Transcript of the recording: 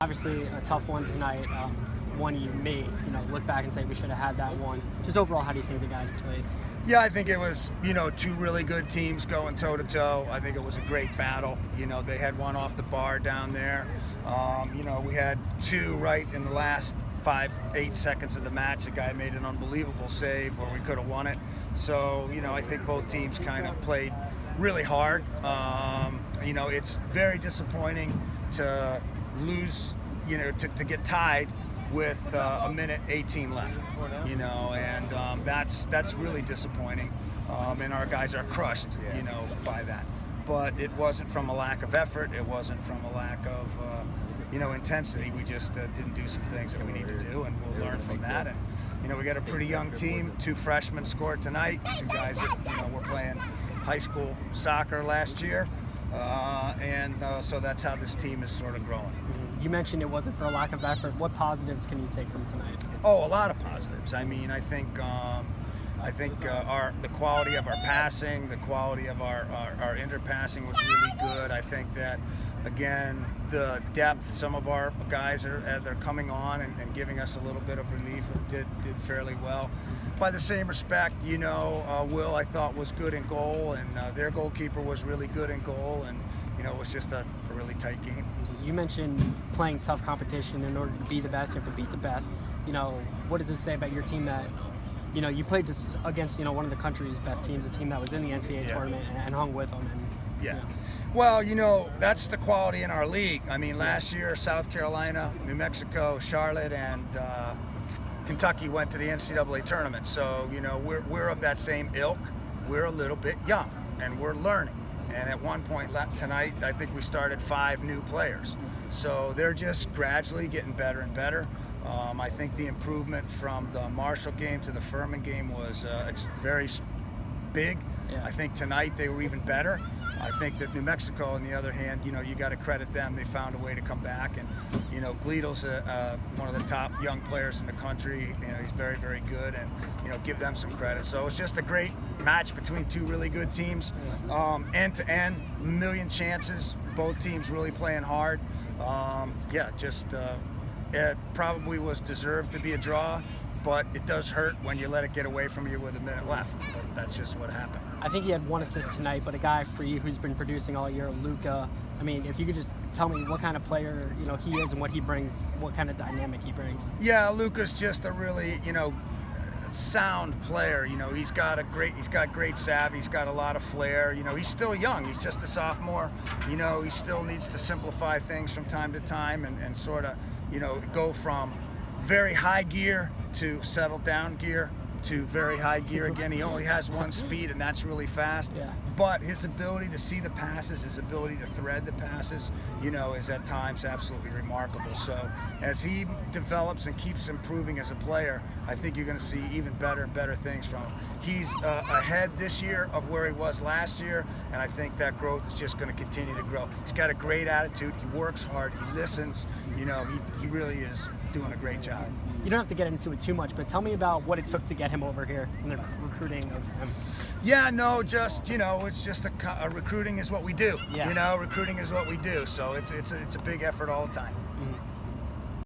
Obviously, a tough one tonight. One you may, look back and say we should have had that one. Just overall, how do you think the guys played? Yeah, I think it was, two really good teams going toe-to-toe. I think it was a great battle. They had one off the bar down there. We had two right in the last 5-8 seconds of the match. A guy made an unbelievable save where we could have won it. So, I think both teams kind of played really hard. It's very disappointing to lose, to get tied with a minute 18 left, and that's really disappointing, and our guys are crushed, by that. But it wasn't from a lack of effort. It wasn't from a lack of, intensity. We just didn't do some things that we need to do, and we'll learn from that. And we got a pretty young team. 2 freshmen scored tonight. 2 guys that were playing high school soccer last year, so that's how this team is sort of growing. You mentioned it wasn't for a lack of effort. What positives can you take from tonight? Oh, a lot of positives. I mean, I think the quality of our passing, the quality of our interpassing was really good. I think that, again, the depth, some of our guys they're coming on and giving us a little bit of relief. Did fairly well. By the same respect, Will, I thought, was good in goal, and their goalkeeper was really good in goal, and it was just a really tight game. You mentioned playing tough competition. In order to be the best, you have to beat the best. What does this say about your team that, you played against, one of the country's best teams, a team that was in the NCAA tournament and hung with them? And, yeah. Well, that's the quality in our league. I mean, last year, South Carolina, New Mexico, Charlotte, and Kentucky went to the NCAA tournament. So, we're of that same ilk. We're a little bit young, and we're learning. And at one point tonight, I think we started 5 new players. So they're just gradually getting better and better. I think the improvement from the Marshall game to the Furman game was very big. Yeah. I think tonight they were even better. I think that New Mexico, on the other hand, you got to credit them. They found a way to come back. And, Gleedle's one of the top young players in the country. He's very, very good, and, give them some credit. So it's just a great match between 2 really good teams. End to end, a million chances. Both teams really playing hard. It probably was deserved to be a draw, but it does hurt when you let it get away from you with a minute left. But that's just what happened. I think he had 1 assist tonight, but a guy for you who's been producing all year, Luka. I mean, if you could just tell me what kind of player, he is and what he brings, what kind of dynamic he brings. Yeah, Luka's just a really, sound player. He's got great savvy. He's got a lot of flair. He's still young. He's just a sophomore. He still needs to simplify things from time to time and sort of, go from very high gear to settle down gear to very high gear again. He only has 1 speed, and that's really fast. Yeah. But his ability to see the passes, his ability to thread the passes, is at times absolutely remarkable. So as he develops and keeps improving as a player, I think you're going to see even better and better things from him. He's ahead this year of where he was last year, and I think that growth is just going to continue to grow. He's got a great attitude. He works hard. He listens. He really is doing a great job. You don't have to get into it too much, but tell me about what it took to get him over here and the recruiting of him. Yeah, no, just, it's just recruiting is what we do. Yeah. Recruiting is what we do. So it's a big effort all the time.